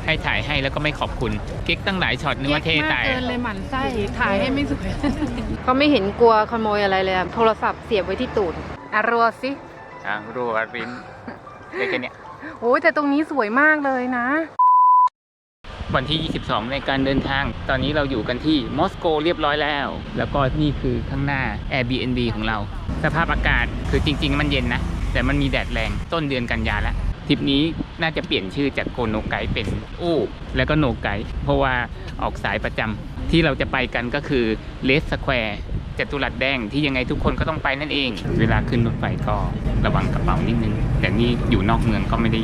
ให้ถ่ายให้แล้วก็ไม่ขอบคุณเก๊กตั้งหลายช็อตนึกว่าเท่ตาย เกินเลยหมั่นไส้ถ่ายให้ไม่สวยเขาไม่เห็นกลัวขโมยอะไรเลยโทรศัพท์เสียบไว้ที่ตูดรัวสิ รัวรินเล็กเนี่ย โอ้ยแต่ตรงนี้สวยมากเลยนะวันที่ 22 ในการเดินทางตอนนี้เราอยู่กันที่มอสโกเรียบร้อยแล้วแล้วก็นี่คือข้างหน้า Airbnb ของเราสภาพอากาศคือจริงๆมันเย็นนะแต่มันมีแดดแรงต้นเดือนกันยาแล้วทริปนี้น่าจะเปลี่ยนชื่อจากโกโนไกเป็นอู้แล้วก็โนไกเพราะว่าออกสายประจำที่เราจะไปกันก็คือเลสสแควร์จัตุรัสแดงที่ยังไงทุกคนก็ต้องไปนั่นเองเวลาขึ้นรถไฟก็ระวังกระเป๋านิดนึงแต่นี่อยู่นอกเมืองก็ไม่ได้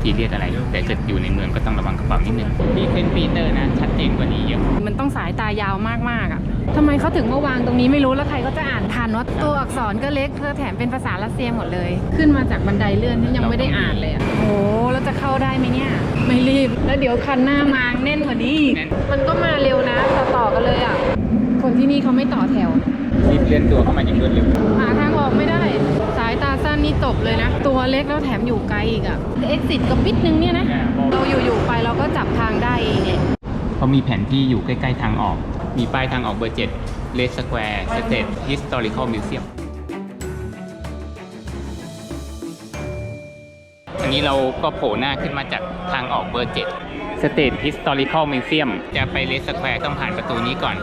ทีเรียสอะไรแต่เกิดอยู่ในเมืองก็ต้องระวังกระเป๋านิดนึงมีเซนต์ปีเตอร์นะชัดเจนกว่านี้เยอะมันต้องสายตายาวมากๆอ่ะทำไมเขาถึงมาวางตรงนี้ไม่รู้แล้วใครก็จะอ่านทันว่าตัวอักษรก็เล็กแถมเป็นภาษารัสเซียหมดเลยขึ้นมาจากบันไดเลื่อนที่ยังไม่ได้อ่านเลยอ่ะโอ้แล้วจะเข้าได้ไหมเนี่ยไม่รีบแล้วเดี๋ยวคันหน้ามาแน่นกว่านี้มันก็มาเร็วนะต่อกันเลยอ่ะคนที่นี่เขาไม่ต่อแถวรีบเลื่อนตัวเข้ามาอย่างรวดเร็วหาทางออกไม่ได้สายตาสั้นนี่ตบเลยนะตัวเล็กแล้วแถมอยู่ไกลอีกอ่ะเอ็กซิสก็ปิดนึงเนี่ยนะเราอยู่ๆไปเราก็จับทางได้เองเลยเขามีแผนที่อยู่ใกล้ๆทางออกมีป้ายทางออกเบอร์ 7 Red Square State Historical Museum อันนี้เราก็โผล่หน้าขึ้นมาจากทางออกเบอร์ 7 State Historical Museum จะไป Red Square ต้องผ่านประตูนี้ก่อน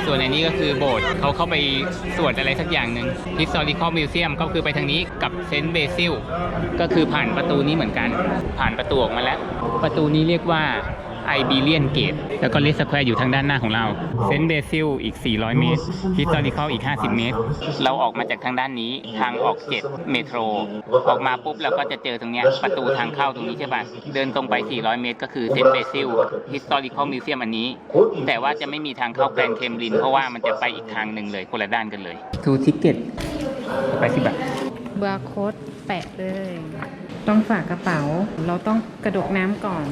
ส่วนอันนี้ก็คือโบสถ์เขาเข้าไปสวดอะไรสักอย่างหนึ่ง Historical Museum ก็คือไปทางนี้กับเซนต์เบซิลก็คือผ่านประตูนี้เหมือนกันผ่านประตูออกมาแล้วประตูนี้เรียกว่าไอบีเลียนเกตแล้วก็เลสสแควร์อยู่ทางด้านหน้าของเราเซนต์เบซิลอีก400เมตรฮิสตอริคอลอีก50เมตรเราออกมาจากทางด้านนี้ทางออก7เมโทรออกมาปุ๊บเราก็จะเจอตรงเนี้ยประตูทางเข้าตรงนี้ใช่ป่ะเดินตรงไป400เมตรก็คือเซนต์เบซิลฮิสตอริคอลมิวเซียมอันนี้แต่ว่าจะไม่มีทางเข้าแกรนด์เคมรินเพราะว่ามันจะไปอีกทางหนึ่งเลยคนละด้านกันเลยทูทิเก็ตไป10 บาทบาร์โค้ดแปะเลยต้องฝากกระเป๋าเราต้องกระดกน้ำก่อน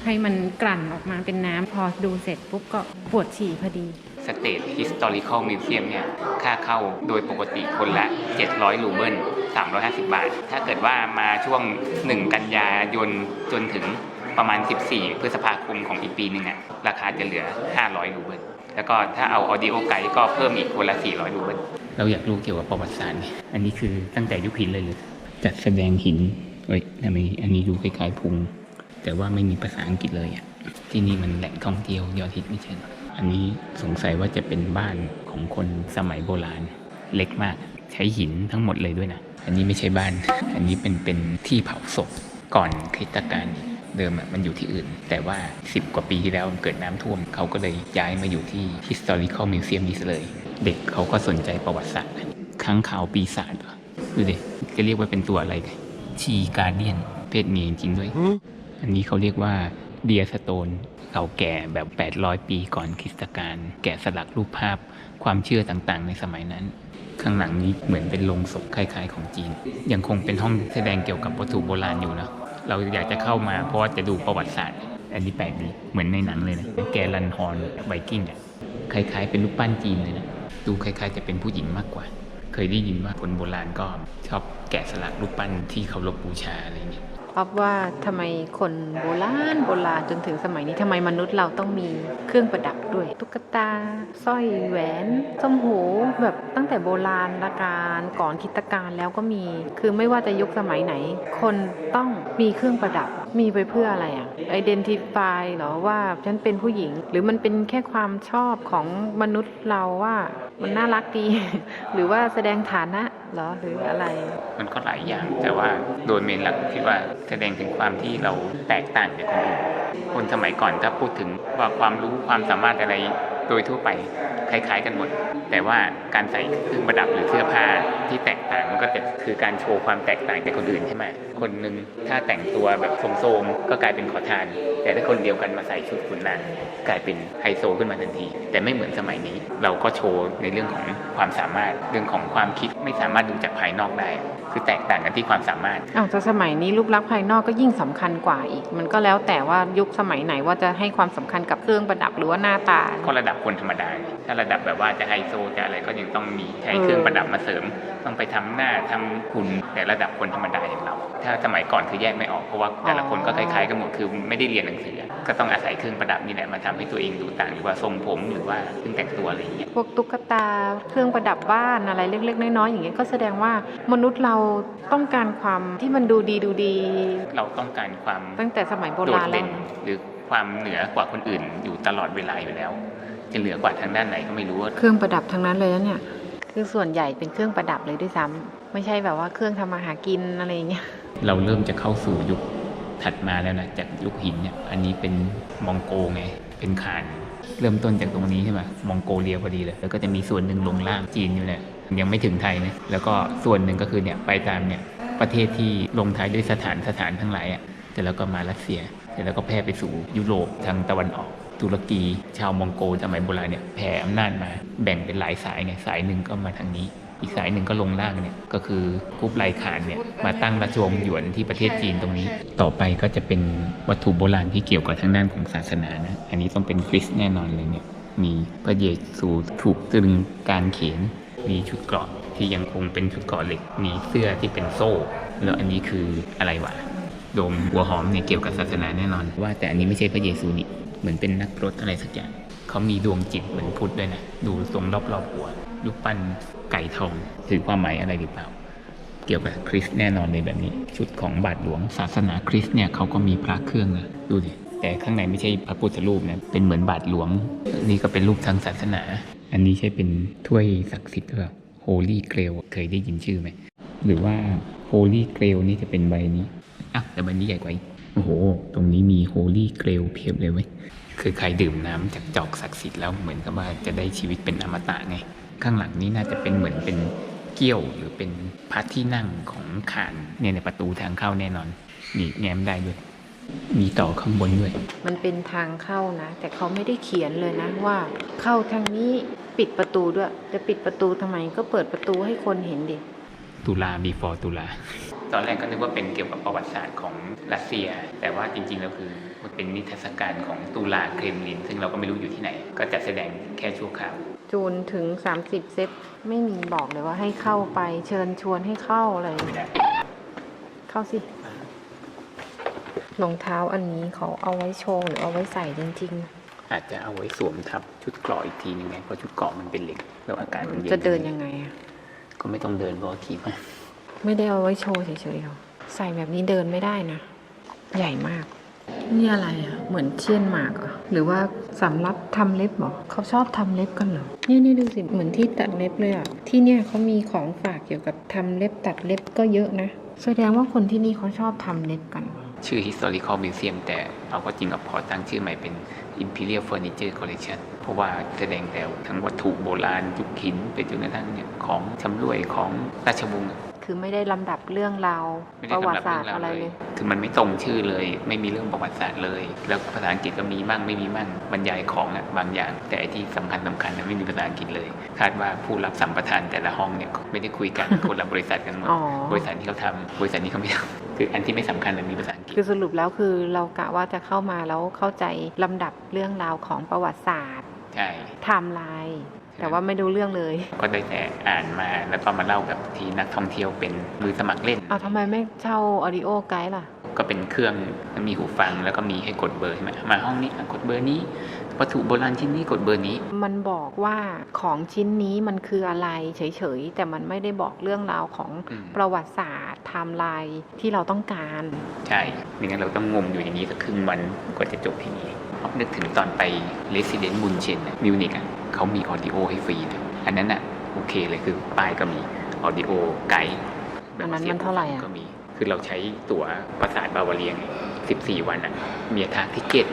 ให้มันกลั่นออกมาเป็นน้ำพอดูเสร็จปุ๊บก็ปวดฉี่พอดี State Historical Museum เนี่ยค่าเข้าโดยปกติคนละ700รูเบิล350 บาทถ้าเกิดว่ามาช่วง1กันยายนจนถึงประมาณ14พฤษภาคมของอีกปีนึงอ่ะราคาจะเหลือ500รูเบิลแล้วก็ถ้าเอา Audio Guide ก็เพิ่มอีกคนละ400รูเบิลเราอยากรู้เกี่ยวกับประวัติศาสตร์อันนี้คือตั้งแต่ยุคหินเลยจัดแสดงหินทำไมอันนี้ดูคล้ายๆพุงแต่ว่าไม่มีภาษาอังกฤษเลยอ่ะที่นี่มันแหล่งท่องเที่ยวยอดฮิตไม่ใช่หรออันนี้สงสัยว่าจะเป็นบ้านของคนสมัยโบราณเล็กมากใช้หินทั้งหมดเลยด้วยนะอันนี้ไม่ใช่บ้านอันนี้เป็นที่เผาศพก่อนคริสตกาลเดิมมันอยู่ที่อื่นแต่ว่า10กว่าปีที่แล้วมันเกิดน้ำท่วมเขาก็เลยย้ายมาอยู่ที่ Historical Museum นี้เลยเด็กเขาก็สนใจประวัติศาสตร์ค้างคาวปีศาจเหรอดูดิจะเรียกว่าเป็นตัวอะไรชีการเดียนเพศเมียจริงๆด้วยอันนี้เขาเรียกว่าเดียสโตนเก่าแก่แบบ800ปีก่อนคริสตกาลแกะสลักรูปภาพความเชื่อต่างๆในสมัยนั้นข้างหลังนี้เหมือนเป็นโลงศพคล้ายๆของจีนยังคงเป็นห้องแสดงเกี่ยวกับวัตถุโบราณอยู่นะเราอยากจะเข้ามาเพราะว่าจะดูประวัติศาสตร์อันนี้แปลกดีเหมือนในหนังเลยนะแกลันฮอร์นไวกิ้งอ่ะคล้ายๆเป็นรูปปั้นจีนเลยนะดูคล้ายๆจะเป็นผู้หญิงมากกว่าเคยได้ยินว่าคนโบราณก็ชอบแกะสลักรูปปั้นที่เคารพบูชาอะไรอย่างเงี้ยป๊อบว่าทำไมคนโบราณจนถึงสมัยนี้ทำไมมนุษย์เราต้องมีเครื่องประดับด้วยตุ๊กตาสร้อยแหวนส้มหูแบบตั้งแต่โบราณการก่อนคริสตกาลแล้วก็มีคือไม่ว่าจะยุคสมัยไหนคนต้องมีเครื่องประดับมีไปเพื่ออะไรอ่ะ identify เหรอว่าฉันเป็นผู้หญิงหรือมันเป็นแค่ความชอบของมนุษย์เราว่ามันน่ารักดี หรือว่าแสดงฐานะเหรอหรืออะไรมันก็หลายอย่างแต่ว่าโดยเมนหลักคิดว่าแสดงถึงความที่เราแตกต่างจากคนอื่นคนสมัยก่อนถ้าพูดถึงว่าความรู้ความสามารถอะไรโดยทั่วไปคล้ายๆกันหมดแต่ว่าการใส่เครื่องประดับหรือเสื้อผ้าที่แตกต่างมันก็จะคือการโชว์ความแตกต่างจากคนอื่นใช่ไหมคนนึงถ้าแต่งตัวแบบโสมๆก็กลายเป็นขอทานแต่ถ้าคนเดียวกันมาใส่ชุดขุนนางกลายเป็นไฮโซขึ้นมาทันทีแต่ไม่เหมือนสมัยนี้เราก็โชว์ในเรื่องของความสามารถเรื่องของความคิดไม่สามารถดูจากภายนอกได้คือแตกต่างกันที่ความสามารถแต่สมัยนี้รูปลักษณ์ภายนอกก็ยิ่งสำคัญกว่าอีกมันก็แล้วแต่ว่ายุคสมัยไหนว่าจะให้ความสำคัญกับเครื่องประดับหรือว่าหน้าตาก็ระดับคนธรรมดาถ้าระดับแบบว่าจะไฮโซจะอะไรก็ยังต้องมีใช้เครื่องประดับมาเสริมต้องไปทำหน้าทำหุ่นแต่ระดับคนธรรมดาอย่างเราแท ถ้าสมัยก่อนคือแยกไม่ออกเพราะว่าแต่ละคนก็คล้ายๆกันหมดคือไม่ได้เรียนหนังสือก็ต้องอาศัยเครื่องประดับนี่แหละมาทำให้ตัวเองดูต่างหรือว่าทรงผมหรือว่าเครื่องแต่งตัวอะไรอย่างเงี้ย พวกตุ๊กตาเครื่องประดับบ้านอะไรเล็กๆน้อยๆอย่างเงี้ยก็แสดงว่ามนุษย์เราต้องการความที่มันดูดี เราต้องการความ ตั้งแต่สมัยโบ โด รา ด ณแล้ เด่ วน หรือความเหนือกว่าคนอื่นอยู่ตลอดเวลาอยู่แล้วจะเหนือกว่าทางด้านไหนก็ไม่รู้ เครื่องประดับทั้งนั้นเลยนะเนี่ยคือส่วนใหญ่เป็นเครื่องประดับเลยด้วยซ้ำไม่ใช่แบบว่าเครื่องทำมาหากินอะไรอย่างเงี้ย เราเริ่มจะเข้าสู่ยุคถัดมาแล้วนะจากยุคหินเนี่ยอันนี้เป็นมองโกไงเป็นคานเริ่มต้นจากตรงนี้ใช่ไหมมองโกเลียพอดีเลยแล้วก็จะมีส่วนหนึ่งลงล่างจีนอยู่เนี่ยยังไม่ถึงไทยนะแล้วก็ส่วนหนึ่งก็คือเนี่ยไปตามเนี่ยประเทศที่ลงท้ายด้วยสถานทั้งหลายอ่ะแต่แล้วก็มารัสเซียเสร็จแล้วก็แพร่ไปสู่ยุโรปทางตะวันออกตุรกีชาวมองโกสมัยโบราณเนี่ยแผ่อำนาจมาแบ่งเป็นหลายสายไงสายหนึ่งก็มาทางนี้อีกสายหนึ่งก็ลงล่างเนี่ยก็คือกุ๊บไลขานเนี่ยมาตั้งราชวงศ์หยวนที่ประเทศจีนตรงนี้ต่อไปก็จะเป็นวัตถุโบราณที่เกี่ยวกับทางด้านของศาสนานะอันนี้ต้องเป็นคริสต์แน่นอนเลยเนี่ยมีพระเยซูถูกตรึงกางเขนมีชุดเกราะที่ยังคงเป็นชุดเกราะเหล็กมีเสื้อที่เป็นโซ่แล้วอันนี้คืออะไรวะโดมหัวหอมเนี่ยเกี่ยวกับศาสนาแน่นอนว่าแต่อันนี้ไม่ใช่พระเยซูนี่เหมือนเป็นนักรบอะไรสักอย่างเขามีดวงจิตเหมือนพุทธด้วยนะดูตรงรอบๆหัวรูปปั้นไก่ทองถือความหมายอะไรหรือเปล่าเกี่ยวกับคริสต์แน่นอนเลยแบบนี้ชุดของบาทหลวงศาสนาคริสต์เนี่ยเขาก็มีพระเครื่องนะดูดิแต่ข้างในไม่ใช่พระพุทธรูปนะเป็นเหมือนบาทหลวงนี่ก็เป็นรูปทางศาสนาอันนี้ใช่เป็นถ้วยศักดิ์สิทธิ์หรือเปล่า Holy Grail เคยได้ยินชื่อไหมหรือว่า Holy Grail นี่จะเป็นใบนี้อ่ะแต่ใบนี้ใหญ่กว่าอีกโอ้โหตรงนี้มี Holy Grail เพียบเลยเว้ยคือใครดื่มน้ำจากจอกศักดิ์สิทธิ์แล้วเหมือนกับว่าจะได้ชีวิตเป็นอมตะไงข้างหลังนี้น่าจะเป็นเหมือนเป็นเกี้ยวหรือเป็นพระที่นั่งของขานเนี่ยในประตูทางเข้าแน่นอนนี่แง้มได้ด้วยมีต่อข้างบนด้วย มันเป็นทางเข้านะ แต่เขาไม่ได้เขียนเลยนะว่าเข้าทางนี้ปิดประตูด้วยจะปิดประตูทำไมก็เปิดประตูให้คนเห็นดิ ตุลา before ตุลาตอนแรกก็นึกว่าเป็นเกี่ยวกับประวัติศาสตร์ของรัสเซียแต่ว่าจริงๆแล้วคือมันเป็นนิทรรศการของตุลาเครมลินซึ่งเราก็ไม่รู้อยู่ที่ไหนก็จัดแสดงแค่ชั่วคราวจูนถึง30เซตไม่มีบอกเลยว่าให้เข้าไปเชิญชวนให้เข้าอะไรเข้าสิรองเท้าอันนี้เขาเอาไว้โชว์หรือเอาไว้ใส่จริงๆอาจจะเอาไว้สวมทับชุดเกราะอีกทีนึงไงเพราะชุดเกราะมันเป็นเหล็กแล้วอากาศมันเย็นจะเดินยังไงอะ ก็ไม่ต้องเดินเพราะขี่มาไม่ได้เอาไว้โชว์เฉยๆหรอใส่แบบนี้เดินไม่ได้นะใหญ่มากนี่อะไรอ่ะเหมือนเชียนหมากอ่ะหรือว่าสำรับทำเล็บหรอเขาชอบทำเล็บกันเหรอนี่ดูสิเหมือนที่ตัดเล็บเลยอ่ะที่เนี่ยเขามีของฝากเกี่ยวกับทำเล็บตัดเล็บก็เยอะนะแสดงว่าคนที่นี่เขาชอบทำเล็บกันชื่อ historical museum แต่เอาก็จริงกับพอตั้งชื่อใหม่เป็น imperial furniture collection เพราะว่าแสดงแต่ทั้งวัตถุโบราณยุคหินไปจนกระทั่งเนี่ยของชำร่วยของราชวงศ์คือไม่ได้ลำดับเรื่องราวประวัติศาสตร์อะไรเลยคือมันไม่ตรงชื่อเลยไม่มีเรื่องประวัติศาสตร์เลยแล้วภาษาอังกฤษก็มีมั่งไม่มีมั่งบรรยายของอ่ะบางอย่างแต่ไอ้ที่สำคัญนะไม่มีภาษาอังกฤษเลยคาดว่าผู้รับสัมปทานแต่ละห้องเนี่ยไม่ได้คุยกันคนละบริษัทกันหมดบริษัทที่เขาทำบริษัทนี้เขาไม่ทำคืออันที่ไม่สำคัญมันมีภาษาอังกฤษคือสรุปแล้วคือเรากะว่าจะเข้ามาแล้วเข้าใจลำดับเรื่องราวของประวัติศาสตร์ใช่ไทม์ไลน์แต่ว่าไม่ดูเรื่องเลยก็ได้แต่อ่านมาแล้วก็มาเล่ากับที่นักท่องเที่ยวเป็นมือสมัครเล่นทำไมไม่เช่าออดิโอไกด์ล่ะก็เป็นเครื่องมีหูฟังแล้วก็มีให้กดเบอร์ใช่ไหมมาห้องนี้กดเบอร์นี้วัตถุโบราณชิ้นนี้กดเบอร์นี้มันบอกว่าของชิ้นนี้มันคืออะไรเฉยๆแต่มันไม่ได้บอกเรื่องราวของประวัติศาสตร์ไทม์ไลน์ที่เราต้องการใช่ไม่งั้นเราต้องงมอยู่อย่างนี้สักครึ่งวันกว่าจะจบที่นี่นึกถึงตอนไป Resident Munchen มิวนิกเขามีออดิโอให้ฟรีนะอันนั้นอ่ะโอเคเลยคือป้ายก็มีออดิโอไกด์อันนั้นมันเท่าไหร่อ่ะก็มีคือเราใช้ตั๋วปราสาทบาวาเรียง14 วันอ่ะมีทางทิเกต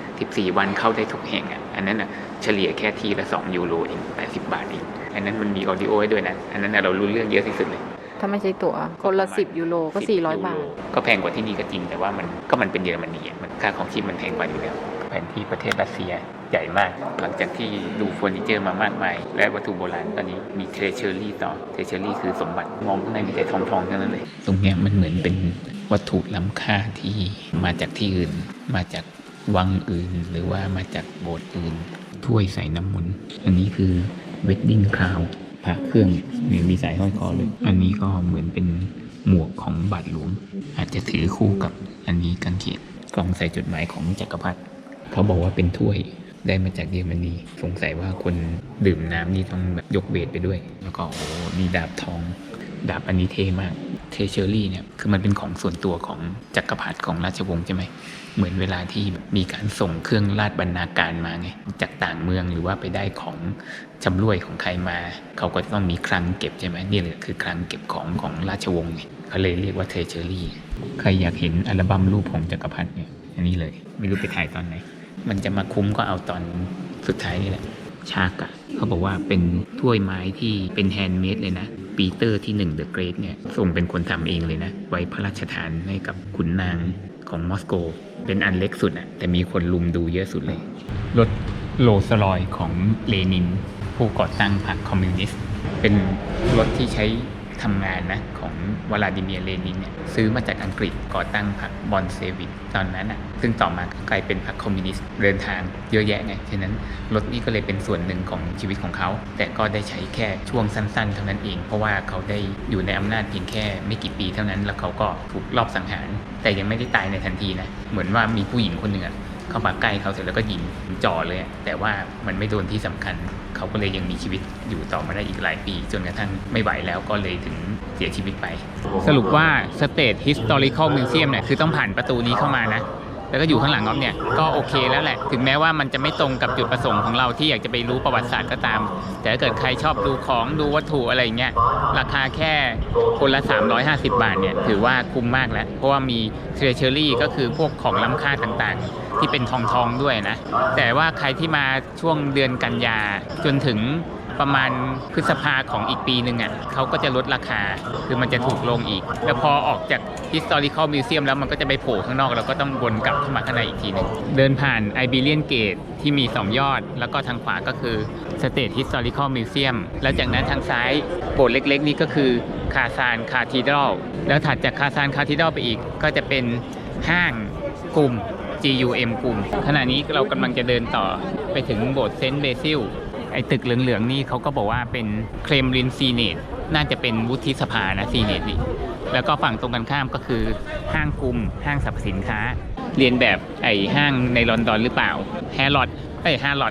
14 วันเข้าได้ทุกแห่งอ่ะอันนั้นอ่ะเฉลี่ยแค่ทีละ€2เอง80 บาทเองอันนั้นมันมีออดิโอให้ด้วยนะอันนั้นเรารู้เรื่องเยอะที่สุดเลยถ้าไม่ใช่ตั๋วคนละ€10ก็400 บาทก็แพงกว่าที่นี่ก็จริงแต่ว่ามันเป็นเยอรมนีมันค่าของชีพมันแพงกว่าอยู่แล้วแผนที่ประเทศรัสเซียใหญ่มากหลังจากที่ดูเฟอร์นิเจอร์มามากมายและวัตถุโบราณตอนนี้มีเทเชอรี่ต่อเทเชอรี่คือสมบัติมองข้างในมีแต่ทองๆทั้งนั้นเลยตรงเนี้ยมันเหมือนเป็นวัตถุล้ำค่าที่มาจากที่อื่นมาจากวังอื่นหรือว่ามาจากโบสถ์อื่นถ้วยใส่น้ำมนต์อันนี้คือเวดดิ้งคราวพระเครื่องมีสายห้อยคอเลยอันนี้ก็เหมือนเป็น หมวกของบาทหลวง อาจจะถือคู่กับอันนี้กางเขนกล่องใส่จดหมายของจักรพรรดิเขาบอกว่าเป็นถ้วยได้มาจากเยอรมนีสงสัยว่าคนดื่มน้ำนี่ต้องแบบยกเวทไปด้วย แล้วก็โอ้มีดาบทองดาบอันนี้เท่มากเทเชอรี่เนี่ยคือมันเป็นของส่วนตัวของจักรพรรดิของราชวงศ์ใช่ไหมเหมือนเวลาที่มีการส่งเครื่องราชบรรณาการมาไงจากต่างเมืองหรือว่าไปได้ของชำร่วยของใครมาเขาก็จะต้องมีคลังเก็บใช่ไหมนี่แหละคือคลังเก็บของราชวงศ์ไงเขาเลยเรียกว่าเทเชอรี่ใครอยากเห็นอัลบั้มรูปของจักรพรรดิเนี่ยอันนี้เลยไม่รู้ไปถ่ายตอนไหนมันจะมาคุ้มก็เอาตอนสุดท้ายนี่แหละชากะเขาบอกว่าเป็นถ้วยไม้ที่เป็นแฮนด์เมดเลยนะปีเตอร์ที่1 The Great เนี่ยทรงเป็นคนทำเองเลยนะไว้พระราชทานให้กับขุนนางของมอสโกเป็นอันเล็กสุดอะแต่มีคนลุมดูเยอะสุดเลยรถโรลส์รอยซ์ของเลนินผู้ก่อตั้งพรรคคอมมิวนิสต์เป็นรถที่ใช้ทำงานนะของวลาดิเมียร์เลนินเนี่ยซื้อมาจากอังกฤษก่อตั้งพรรคบอลเซวิกตอนนั้นอะซึ่งต่อมากลายเป็นพรรคคอมมิวนิสต์เดินทางเยอะแยะไงฉะนั้นรถนี้ก็เลยเป็นส่วนหนึ่งของชีวิตของเขาแต่ก็ได้ใช้แค่ช่วงสั้นๆเท่านั้นเองเพราะว่าเขาได้อยู่ในอำนาจเพียงแค่ไม่กี่ปีเท่านั้นแล้วเขาก็ถูกลอบสังหารแต่ยังไม่ได้ตายในทันทีนะเหมือนว่ามีผู้หญิงคนหนึ่งเข้ามาใกล้เขาเสร็จแล้วก็ยิงจ่อเลยแต่ว่ามันไม่โดนที่สำคัญเขาก็เลยยังมีชีวิตอยู่ต่อมาได้อีกหลายปีจนกระทั่งไม่ไหวแล้วก็เลยถึงเสียชีวิตไปสรุปว่า State Historical Museum เนี่ยคือต้องผ่านประตูนี้เข้ามานะแล้วก็อยู่ข้างหลังอ๊อฟเนี่ยก็โอเคแล้วแหละถึงแม้ว่ามันจะไม่ตรงกับจุดประสงค์ของเราที่อยากจะไปรู้ประวัติศาสตร์ก็ตามแต่ถ้าเกิดใครชอบดูของดูวัตถุอะไรเงี้ยราคาแค่คนละ350 บาทเนี่ยถือว่าคุ้มมากแล้วเพราะว่ามี Treasury ก็คือพวกของล้ำค่าต่างๆที่เป็นทองด้วยนะแต่ว่าใครที่มาช่วงเดือนกันยาจนถึงประมาณพฤษภาของอีกปีหนึ่งเขาก็จะลดราคาคือมันจะถูกลงอีกแล้วพอออกจาก Historical Museum แล้วมันก็จะไปโผล่ข้างนอกแล้วก็ต้องวนกลับเข้ามาข้างในอีกทีนึงเดินผ่าน Iberian Gate ที่มี2 ยอดแล้วก็ทางขวาก็คือ State Historical Museum แล้วจากนั้นทางซ้ายโบสถ์เล็กๆนี่ก็คือคาซานคาทีดรัลแล้วถัดจากคาซานคาทีดรัลไปอีกก็จะเป็นห้างกลุ่ม GUM กลุ่มขณะนี้เรากำลังจะเดินต่อไปถึงโบสถ์เซนต์เบซิลไอ้ตึกเหลืองๆนี่เขาก็บอกว่าเป็นเครมลินซีเนตน่าจะเป็นวุฒิสภานะซีเนตนี่แล้วก็ฝั่งตรงกันข้ามก็คือห้างกลุ่มห้างสรรพสินค้าเรียนแบบไอ้ห้างในลอนดอนหรือเปล่าแฮร์รอดหรือแฮร์ร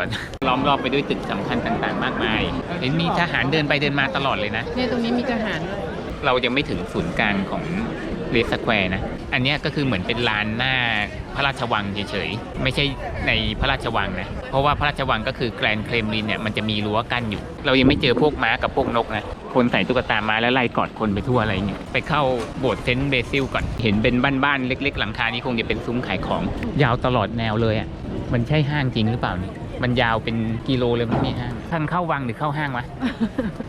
อดล้อมรอบไปด้วยตึกสำคัญต่างๆมากมายเห็นมีทหารเดินไปเดินมาตลอดเลยนะเนี่ยตรงนี้มีทหารเรายังไม่ถึงศูนย์กลางของเรดสแควร์นะอันนี้ก็คือเหมือนเป็นลานหน้าพระราชวังเฉยๆไม่ใช่ในพระราชวังนะเพราะว่าพระราชวังก็คือแกรนด์เครมลินเนี่ยมันจะมีรั้วกั้นอยู่เรายังไม่เจอพวกม้ากับพวกนกนะคนใส่ตุ๊กตาม้าแล้วไล่กอดคนไปทั่วอะไรเงี้ยไปเข้าโบสถ์เซนต์เบซิลก่อนเห็นเป็นบ้านๆเล็กๆหลังคานี้คงจะเป็นซุ้มขายของยาวตลอดแนวเลยมันใช่ห้างจริงหรือเปล่านี่มันยาวเป็นกิโลเลยมันไม่ห้างทางเข้าวังหรือเข้าห้างวะ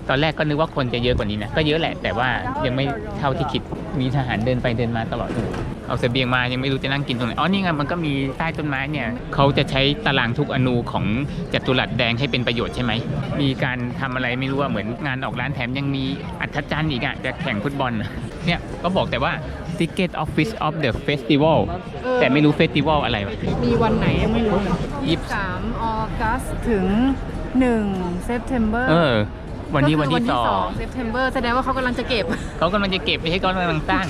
ตอนแรกก็นึกว่าคนจะเยอะกว่านี้นะก็เยอะแหละแต่ว่ายังไม่เท่าที่คิดมีทหารเดินไปเดินมาตลอดเลยเอาเสบียงมายังไม่รู้จะนั่งกินตรงไหนอ๋อนี่ไงมันก็มีใต้ต้นไม้เนี่ยเขาจะใช้ตารางทุกอนูของจัตุรัสแดงให้เป็นประโยชน์ใช่ไหมมีการทำอะไรไม่รู้ว่าเหมือนงานออกร้านแถมยังมีอัศจรรย์อีกจะแข่งฟุตบอลเนี่ยก็บอกแต่ว่า Ticket Office of the Festival แต่ไม่รู้เฟสติวัลอะไรมีวันไหนไม่รู้23 ออกัสถึง1 เซปเทมเบอร์วันนี้วันที่2 เซปเทมเบอร์แสดงว่าเขากำลังจะเก็บไม่ใช่เขากำลังสร้าง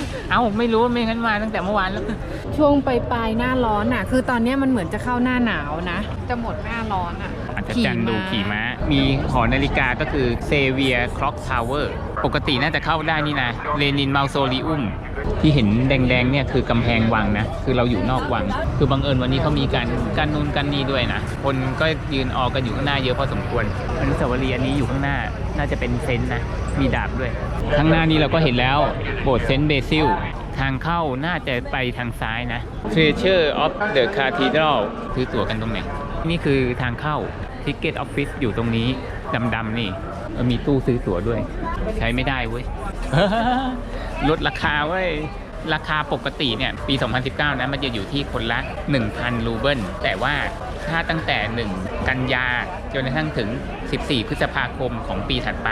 ไม่รู้ไม่งั้นมาตั้งแต่เมื่อวานแล้วช่วงปลายหน้าร้อนคือตอนนี้มันเหมือนจะเข้าหน้าหนาวนะจะหมดหน้าร้อนอาจจะจันดูขี่ม้ามีหอนาฬิกาก็คือเซเวียคล็อกทาวเวอร์ปกติน่าจะเข้าได้นี่นะเลนินเมาโซลิอุมที่เห็นแดงๆเนี่ยคือกำแพงวังนะคือเราอยู่นอกวังคือบังเอิญวันนี้เขามีการกันนู่นกันนี่ด้วยนะคนก็ยืนออกกันอยู่ข้างหน้าเยอะพอสมควรอนุสาวรีย์อันนี้อยู่ข้างหน้าน่าจะเป็นเซนต์นะมีดาบด้วยข้างหน้านี้เราก็เห็นแล้วโบสถ์เซนต์เบซิลทางเข้าน่าจะไปทางซ้ายนะ Treasure of the Cathedral ซื้อตั๋วกันตรงไหนนี่คือทางเข้า Ticket Office อยู่ตรงนี้ดำๆนี่มีตู้ซื้อตั๋วด้วยใช้ไม่ได้เว้ย ลดราคาเว้ยราคาปกติเนี่ยปี 2019 นะมันจะอยู่ที่คนละ 1,000 รูเบิลแต่ว่าถ้าตั้งแต่ 1 กันยาจนกระทั่งถึง 14 พฤษภาคมของปีถัดไป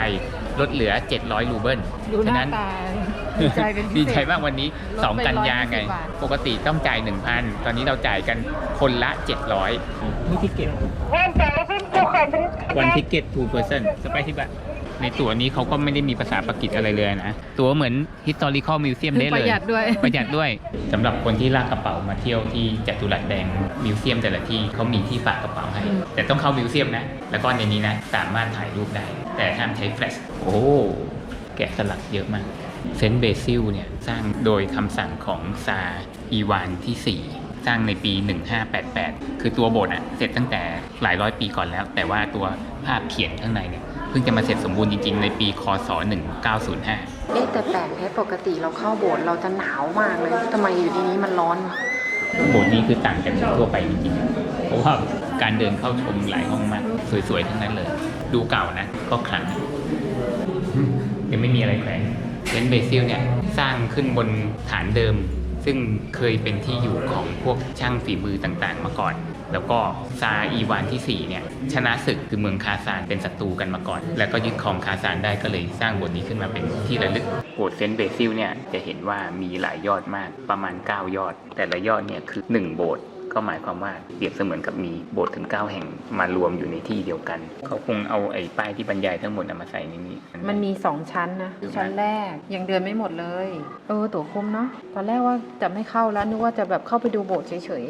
ลดเหลือ 700 รูเบิลฉะนั้นดีใจมากวันนี้ 2 กันยาไงปกติต้องจ่าย 1,000 ตอนนี้เราจ่ายกันคนละ 700นี่ทิเก็ตวันทิเก็ต2 person สไปที่บ้าน ในตั๋วนี้เขาก็ไม่ได้มีภาษาปากีสอะไรเลยนะตั๋วเหมือน historical museum ได้เลย ประหยัดด้วย ประหยัดด้วยสำหรับคนที่ลากกระเป๋ามาเที่ยวที่จัตุรัสแดงมิวเซียมแต่ละที่เขามีที่ฝากกระเป๋าให้แต่ต้องเข้ามิวเซียมนะแล้วก็ในนี้นะสามารถถ่ายรูปได้แต่ห้ามใช้แฟลชโอ้แกะสลักเยอะมากเซนต์เบซิลเนี่ยสร้างโดยคำสั่งของซาร์อีวานที่ 4 สร้างในปี 1588 คือตัวโบสถ์เสร็จตั้งแต่หลายร้อยปีก่อนแล้วแต่ว่าตัวภาพเขียนข้างในเนี่ยเพิ่งจะมาเสร็จสมบูรณ์จริงๆในปีคศ 1905 แต่แปลกแค่ปกติเราเข้าโบสถ์เราจะหนาวมากเลยทำไมอยู่ที่นี้มันร้อนวะ โบสถ์นี้คือต่างจากทั่วไปจริงๆเพราะว่าการเดินเข้าชมหลายห้องมากสวยๆทั้งนั้นเลยดูเก่านะก็ขลังยังไม่มีอะไรแขวนเซนต์เบซิลเนี่ยสร้างขึ้นบนฐานเดิมซึ่งเคยเป็นที่อยู่ของพวกช่างฝีมือต่างๆมาก่อน แล้วก็ซาอีวานที่ 4 เนี่ยชนะศึกคือเมืองคาซานเป็นศัตรูกันมาก่อน แล้วก็ยึดครองคาซานได้ก็เลยสร้างโบสถ์นี้ขึ้นมาเป็นที่ระลึกโบสถ์เซนต์เบซิลเนี่ยจะเห็นว่ามีหลายยอดมากประมาณ9 ยอดแต่ละยอดเนี่ยคือ1โบสถ์ก็หมายความว่าเปรียบเสมือนกับมีโบสถ์ถึง9แห่งมารวมอยู่ในที่เดียวกันเขาคงเอาไอ้ป้ายที่บรรยายทั้งหมดมาใส่ในนี้มันมี2ชั้นนะชั้นแรกยังเดินไม่หมดเลยตั๋วคุ้มเนาะตอนแรกว่าจะไม่เข้าแล้วนึกว่าจะแบบเข้าไปดูโบสถ์เฉย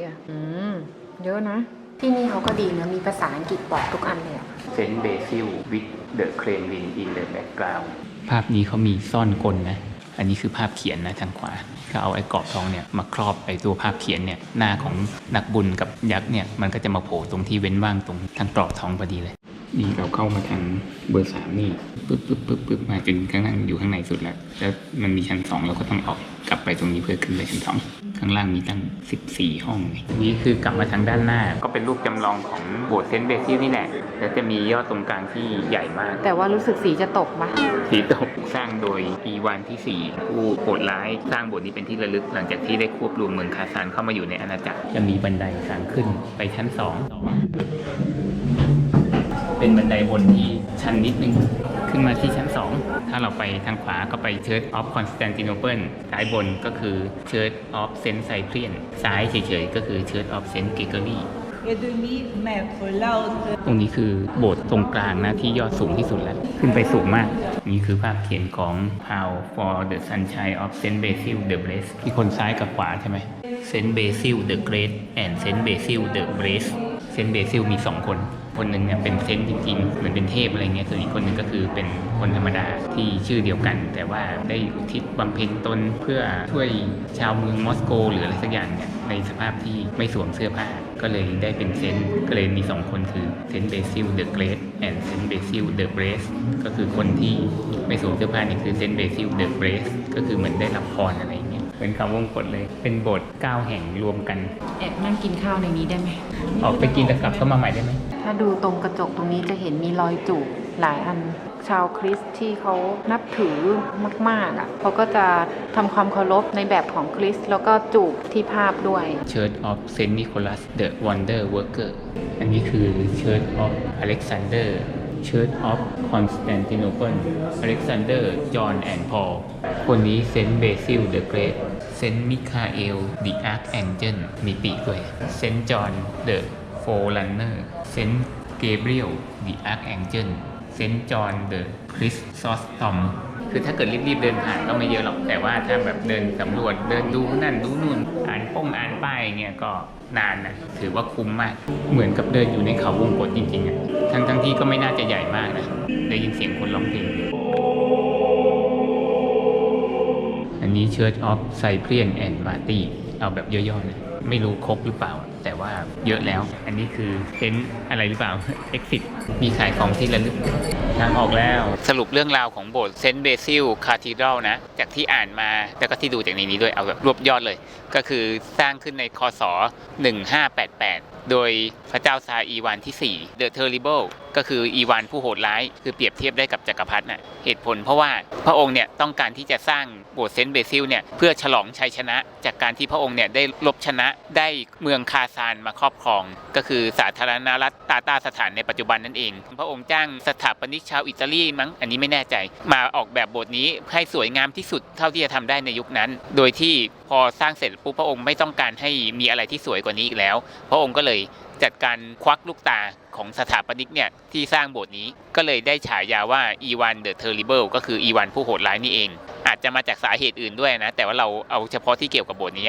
ๆเยอะนะที่นี่เขาก็ดีนะมีภาษาอังกฤษบอกทุกอันเลยเซนต์เบซิล with the Kremlin in the background ภาพนี้เขามีซ่อนกลนะอันนี้คือภาพเขียนนะทางขวาก็เอาไอ้กรอบทองเนี่ยมาครอบไอ้ตัวภาพเขียนเนี่ยหน้าของนักบุญกับยักษ์เนี่ยมันก็จะมาโผล่ตรงที่เว้นว่างตรงทางกรอบทองพอดีเลยนี่เราเข้ามาทางเบอร์ 3นี่ปึ๊บมาจนข้างล่างอยู่ข้างในสุดแล้วมันมีชั้น 2เราก็ต้องออกกลับไปตรงนี้เพื่อขึ้นไปชั้น 2ข้างล่างมีตั้ง14 ห้องนี่คือกลับมาทางด้านหน้าก็เป็นรูปจำลองของโบสถ์เซนต์เบซิลนี่แหละแล้วจะมียอดตรงกลางที่ใหญ่มากแต่ว่ารู้สึกสีจะตกปะสีตกสร้างโดยอีวานที่ 4 ผู้โหดร้ายสร้างโบสถ์นี้เป็นที่ระลึกหลังจากที่ได้ควบรวมเมืองคาซานเข้ามาอยู่ในอาณาจักรจะมีบันไดทางขึ้นไปชั้น 2เป็นบันไดบนที่ชันนิดนึงขึ้นมาที่ชั้น 2ถ้าเราไปทางขวาก็ไป Church of Constantinople ซ้ายบนก็คือ Church of Saint Cyprian ซ้ายเฉยๆก็คือ Church of Saint Gregory ตรงนี้คือโบสถ์ตรงกลางนะที่ยอดสูงที่สุดแล้วขึ้นไปสูงมากนี่คือภาพเขียนของ How for the Sunshine of Saint Basil the Blessed ที่คนซ้ายกับขวาใช่ไหม Saint Basil the Great and Saint Basil the Blessed Saint Basil มี2 คนหนึ่งเนี่ยเป็นเซนต์จริงๆเหมือนเป็นเทพอะไรเงี้ยส่วนอีกคนหนึ่งก็คือเป็นคนธรรมดาที่ชื่อเดียวกันแต่ว่าได้อุทิศบำเพ็ญตนเพื่อช่วยชาวเมืองมอสโกหรืออะไรสักอย่างเนี่ยในสภาพที่ไม่สวมเสื้อผ้าก็เลยได้เป็นเซนต์ก็เลยมี2 คนคือเซนต์เบซิลเดอะเกรทแอนด์เซนต์เบซิลเดอะเบรสก็คือคนที่ไม่สวมเสื้อผ้านี่คือเซนต์เบซิลเดอะเบรสก็คือเหมือนได้รับพรอะไรเงี้ยเป็นคำวงกฎเลยเป็นโบสถ์9 แห่งรวมกันแอบนั่งกินข้าวในนี้ได้ไหมออกไปกินแต่กลับเข้ามาใหม่ได้ไหมถ้าดูตรงกระจกตรงนี้จะเห็นมีรอยจูบหลายอันชาวคริสต์ที่เขานับถือมากๆเขาก็จะทำความเคารพในแบบของคริสต์แล้วก็จูบที่ภาพด้วย Church of Saint Nicholas the Wonder Worker อันนี้คือ Church of Alexander Church of Constantinople Alexander John and Paul คนนี้ Saint Basil the Great Saint Michael the Archangel มีปีกด้วย Saint John the Forerunner Saint Gabriel the Archangel Saint John the Chrysostom คือถ้าเกิดรีบๆเดินผ่านก็ไม่เยอะหรอกแต่ว่าถ้าแบบเดินสำรวจเดินดูนั่นดูนู่นอ่านป้ายเงี้ยก็นานนะถือว่าคุ้มมากเหมือนกับเดินอยู่ในเขาวงกตจริงๆอ่ะทั้งที่ก็ไม่น่าจะใหญ่มากนะได้ยินเสียงคนร้องเพลงอันนี้ Church of Cyprian and Marty เอาแบบย่อๆนะไม่รู้ครบหรือเปล่าแต่ว่าเยอะแล้วอันนี้คือเซนต์อะไรหรือเปล่า Exit มีขายของที่ระลึกทางออกแล้วสรุปเรื่องราวของโบสถ์เซนต์เบซิลคาธีดรัลนะจากที่อ่านมาแล้วก็ที่ดูจากในนี้ด้วยเอาแบบรวบยอดเลยก็คือสร้างขึ้นในคศ 1588 โดยพระเจ้าซาร์อีวานที่ 4 The Terrible ก็คืออีวานผู้โหดร้ายคือเปรียบเทียบได้กับจักรพรรดิน่ะเหตุผลเพราะว่าพระองค์เนี่ยต้องการที่จะสร้างโบสถ์เซนต์เบซิลเนี่ยเพื่อฉลองชัยชนะจากการที่พระองค์เนี่ยได้ลบชนะได้เมืองคาซานมาครอบครองก็คือสาธารณรัฐตาตาสถานในปัจจุบันนั่นเองพระองค์จ้างสถาปนิกชาวอิตาลีมั้งอันนี้ไม่แน่ใจมาออกแบบโบสถ์นี้ให้สวยงามที่สุดเท่าที่จะทำได้ในยุคนั้นโดยที่พอสร้างเสร็จปุ๊บพระองค์ไม่ต้องการให้มีอะไรที่สวยกว่านี้อีกแล้วพระองค์ก็เลย จัดการควักลูกตาของสถาปนิกเนี่ยที่สร้างโบสถ์นี้ก็เลยได้ฉายาว่าอีวานเดอะเทอร์ริเบิลก็คืออีวานผู้โหดร้ายนี่เองอาจจะมาจากสาเหตุอื่นด้วยนะแต่ว่าเราเอาเฉพาะที่เกี่ยวกับโบสถ์นี้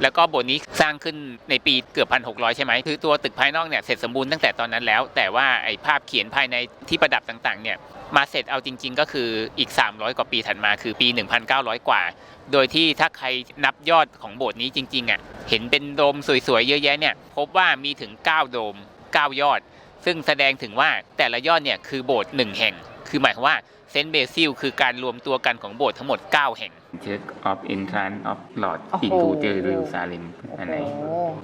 แล้วก็โบสถ์นี้สร้างขึ้นในปีเกือบ 1,600 ใช่ไหมคือตัวตึกภายนอกเนี่ยเสร็จสมบูรณ์ตั้งแต่ตอนนั้นแล้วแต่ว่าไอ้ภาพเขียนภายในที่ประดับต่างๆเนี่ยมาเสร็จเอาจริงๆก็คืออีก300กว่าปีถัดมาคือปี 1,900 กว่าโดยที่ถ้าใครนับยอดของโบสถ์นี้จริงๆเห็นเป็นโดมสวยๆเยอะแยะเนี่ยพบว่ามีถึง9โดม9ยอดซึ่งแสดงถึงว่าแต่ละยอดเนี่ยคือโบสถ์1แห่งคือหมายความว่าเซนต์เบซิลคือการรวมตัวกันของโบสถ์ทั้งหมด9แห่ง Church of Entrance of Lord into Jerusalem อันไหน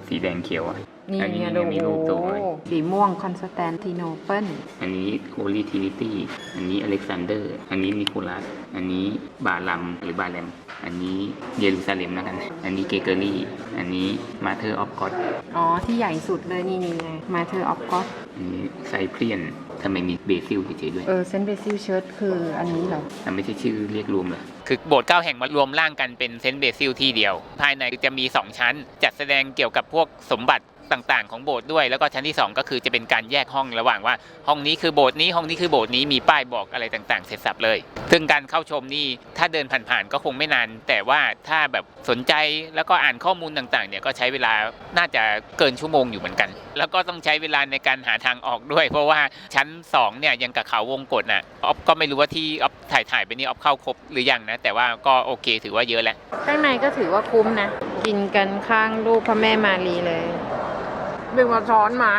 สีแดงเขียวนี่ อันนี้ เนี่ย มีรูปตัวไว้ สีม่วงคอนสแตนติโนเปิล อันนี้ Holy Trinity อันนี้อเล็กซานเดอร์อันนี้นิโคลัสอันนี้บาลัมหรือบาเลมอันนี้เยรูซาเล็มนะครับอันนี้เกเกอรี่อันนี้มาเธอร์ออฟก็อดอ๋อที่ใหญ่สุดเลยนี่ไงมาเธอร์ออฟก็อดอันนี้ไซเพียนทำไมมีเบซิลเฉยๆด้วยเซนต์เบซิลเชิร์ชคืออันนี้เหรอมันไม่ใช่ชื่อเรียกรวมเหรอคือโบสถ์9แห่งมารวมร่างกันเป็นเซนต์เบซิลที่เดียวภายในจะมี2ชั้นจัดแสดงเกี่ยวกับพวกสมบัติต่างๆของโบสถ์ด้วยแล้วก็ชั้นที่2ก็คือจะเป็นการแยกห้องระหว่างว่าห้องนี้คือโบสถ์นี้ห้องนี้คือโบสถ์นี้มีป้ายบอกอะไรต่างๆเสร็จสับเลยซึ่งการเข้าชมนี่ถ้าเดินผ่านๆก็คงไม่นานแต่ว่าถ้าแบบสนใจแล้วก็อ่านข้อมูลต่างๆเนี่ยก็ใช้เวลาน่าจะเกินชั่วโมงอยู่เหมือนกันแล้วก็ต้องใช้เวลาในการหาทางออกด้วยเพราะว่าชั้น2เนี่ยยังกับเขาวงกตน่ะออฟก็ไม่รู้ว่าที่ออฟถ่ายไปนี่ออฟเข้าครบหรือยังนะแต่ว่าก็โอเคถือว่าเยอะแล้วข้างในก็ถือว่าคุ้มนะกินกันข้างรูปพระแม่มารีเลยดึงมาช้อนมา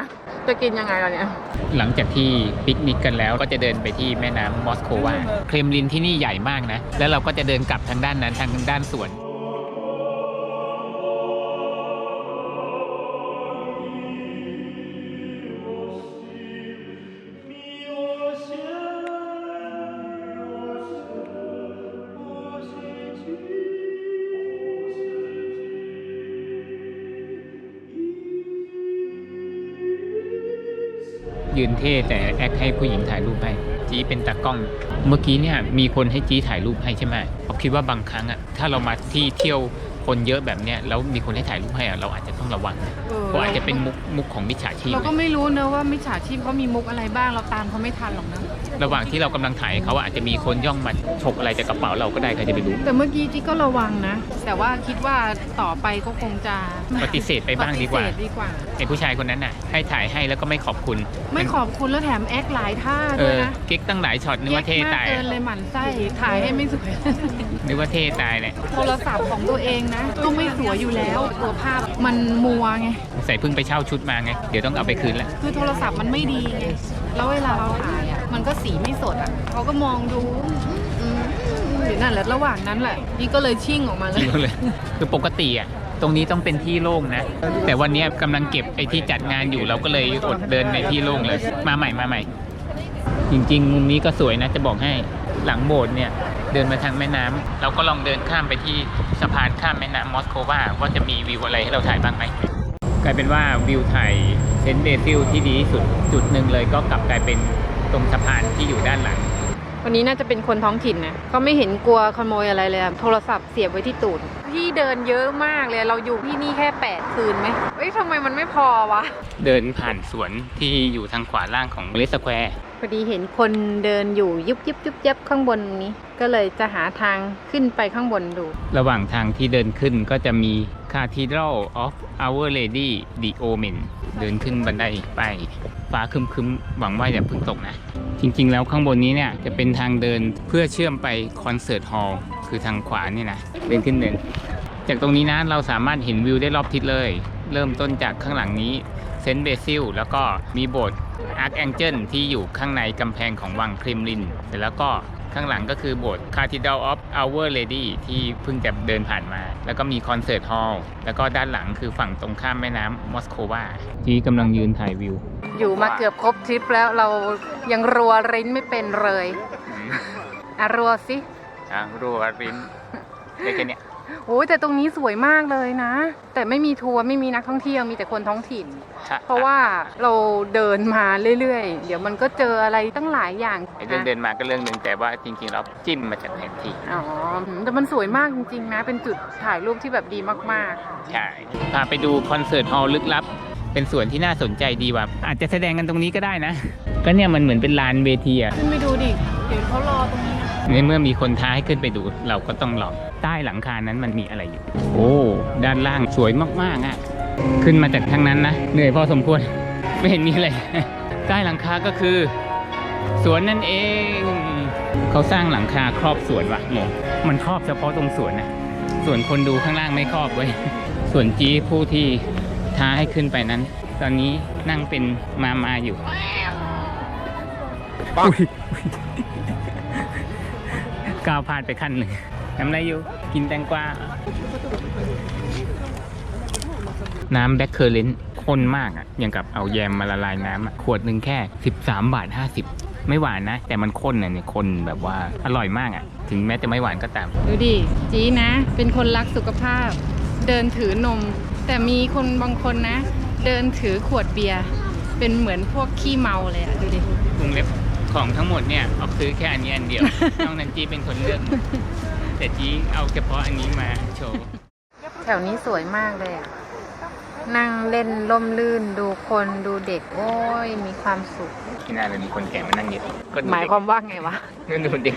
จะกินยังไงล่ะเนี่ยหลังจากที่ปิกนิกกันแล้วก็จะเดินไปที่แม่น้ำมอสโกวาเครมลินที่นี่ใหญ่มากนะแล้วเราก็จะเดินกลับทางด้านนั้นทางด้านสวนยืนเท่แต่แอคให้ผู้หญิงถ่ายรูปให้จี้เป็นตากล้องเมื่อกี้เนี่ยมีคนให้จี้ถ่ายรูปให้ใช่ไหมผมคิดว่าบางครั้งถ้าเรามาที่เที่ยวคนเยอะแบบเนี้ยแล้วมีคนให้ถ่ายรูปให้เราอาจจะต้องระวังเพราะอาจจะเป็นมุกของมิจฉาชีพเราก็ไม่รู้นะว่ามิจฉาชีพเขามีมุกอะไรบ้างเราตามเขาไม่ทันหรอกนะระหว่างที่เรากำลังถ่ายเขาอาจจะมีคนย่องมาฉกอะไรจากกระเป๋าเราก็ได้ใครจะไปรู้แต่เมื่อกี้จี้ก็ระวังนะแต่ว่าคิดว่าต่อไปก็คงจะปฏิเสธไปบ้างดีกว่าไอ้ผู้ชายคนนั้นน่ะให้ถ่ายให้แล้วก็ไม่ขอบคุณแล้วแถมแอคหลายท่าด้วยนะเก๊กตั้งหลายช็อตนึกว่าเท่ตายเกินเลยหมั่นไส้ถ่ายให้ไม่สวยนึกว่าเท่ตายเลยโทรศัพท์ของตัวเองนะก็ไม่สวยอยู่แล้วตัวภาพมันมัวไงใส่เพิ่งไปเช่าชุดมาไงเดี๋ยวต้องเอาไปคืนแล้วคือโทรศัพท์มันไม่ดีไงแล้วเวลาเราถ่ายมันก็สีไม่สดเขาก็มองดูอยู่นั่นแหละระหว่างนั้นแหละนี่ก็เลยชิ่งออกมาเลยคือปกติตรงนี้ต้องเป็นที่โล่งนะแต่วันนี้กำลังเก็บไอ้ที่จัดงานอยู่เราก็เลยอดเดินในที่โล่งเลยมาใหม่จริงๆมุมนี้ก็สวยนะจะบอกให้หลังโบสถ์เนี่ยเดินมาทางแม่น้ำเราก็ลองเดินข้ามไปที่สะพานข้ามแม่น้ำมอสโกวาว่าจะมีวิวอะไรให้เราถ่ายบ้างไหมกลายเป็นว่าวิวถ่ายเซนต์เบซิลที่ดีที่สุดจุดหนึ่งเลยก็กลับกลายเป็นตรงสะพานที่อยู่ด้านหลังวันนี้น่าจะเป็นคนท้องถิ่นนะเขาไม่เห็นกลัวขโมยอะไรเลยโทรศัพท์เสียบไว้ที่ตูดที่เดินเยอะมากเลยเราอยู่ที่นี่แค่8คืนไหมทำไมมันไม่พอวะเดินผ่านสวนที่อยู่ทางขวาล่างของเลสแควร์พอดีเห็นคนเดินอยู่ยุบยับข้างบนนี้ก็เลยจะหาทางขึ้นไปข้างบนดูระหว่างทางที่เดินขึ้นก็จะมี Cathedral of Our Lady the Omen เดินขึ้นบันไดไปฟ้าครึมๆหวังว่าอย่าเพิ่งตกนะจริงๆแล้วข้างบนนี้เนี่ยจะเป็นทางเดินเพื่อเชื่อมไปคอนเสิร์ตฮอลล์คือทางขวานี่นะเดินขึ้นจากตรงนี้นะเราสามารถเห็นวิวได้รอบทิศเลยเริ่มต้นจากข้างหลังนี้เซนต์เบซิลแล้วก็มีโบสถ์อาร์คแองเจิลที่อยู่ข้างในกำแพงของวังเครมลินเสร็จแล้วก็ข้างหลังก็คือโบสถ์ Cathedral of Our Lady ที่เพิ่งจะเดินผ่านมาแล้วก็มีคอนเสิร์ตฮอลล์แล้วก็ด้านหลังคือฝั่งตรงข้ามแม่น้ำมอสโกวาที่กำลังยืนถ่ายวิวอยู่มาเกือบครบทริปแล้วเรายังรัวริ้นไม่เป็นเลยรัวสิรัวริ้นได้แค่เนี้ยโอ้ยแต่ตรงนี้สวยมากเลยนะแต่ไม่มีทัวร์ไม่มีนักท่องเที่ยวมีแต่คนท้องถิ่นเพราะว่าเราเดินมาเรื่อยๆเดี๋ยวมันก็เจออะไรตั้งหลายอย่างเรื่องเดินมาก็เรื่องนึงแต่ว่าจริงๆเราจิ้มมาจากแผนที่แต่มันสวยมากจริงๆนะเป็นจุดถ่ายรูปที่แบบดีมากๆใช่พาไปดูคอนเสิร์ตฮอลล์ลึกลับ เป็นสวนที่น่าสนใจดีว่ะอาจจะแสดงกันตรงนี้ก็ได้นะ ก็เนี่ยมันเหมือนเป็นลานเวทีอ่ะ ขึ้นไปดูดิ เดี๋ยวเขารอตรงนี้นะ ในเมื่อมีคนท้าให้ขึ้นไปดู เราก็ต้องลองใต้หลังคานั้นมันมีอะไรอยู่ โอ้ด้านล่างสวยมากๆอ่ะขึ้นมาจากทางนั้นนะเหนื่อยพอสมควร ไม่เห็นมีอะไร ใต้หลังคาก็คือ สวนนั่นเองเขาสร้างหลังคาครอบสวนว่ะงงมันครอบเฉพาะตรงสวนนะส่วนคนดูข้างล่างไม่ครอบเว้ย ส่วนจี้ผู้ที่ท้าให้ขึ้นไปนั้น ตอนนี้นั่งเป็นมาอยู่อุ๊ยก้าวพลาดไปขั้นหนึ่งทำอะไรอยู่กินแตงกวาน้ำแบล็คเคอร์เรนต์ข้นมากอ่ะอย่างกับเอาแยมมาละลายน้ำอ่ะขวดหนึ่งแค่13 บาท 50ไม่หวานนะ แต่มันข้นอ่ะเนี่ยข้นแบบว่าอร่อยมากอ่ะถึงแม้จะไม่หวานก็ตาม ดูดิจีนะ เป็นคนรักสุขภาพ เดินถือนม แต่มีคนบางคนนะ เดินถือขวดเบียร์เป็นเหมือนพวกขี้เมาเลยอะดูดิ วงเล็บของทั้งหมดเนี่ยออกซื้อแค่อันนี้อันเดียว นอกนั้นจีเป็นคนเลือก แต่จีเอาเฉพาะอันนี้มาโชว์ แถวนี้สวยมากเลยอะนั่งเล่นล่มลื่นดูคนดูเด็ก โอ้ยมีความสุข ที่น่าจะมีคนแก่มานั่งเยอะก็ดู หมายความว่าไงวะ เด็กดูเด็ก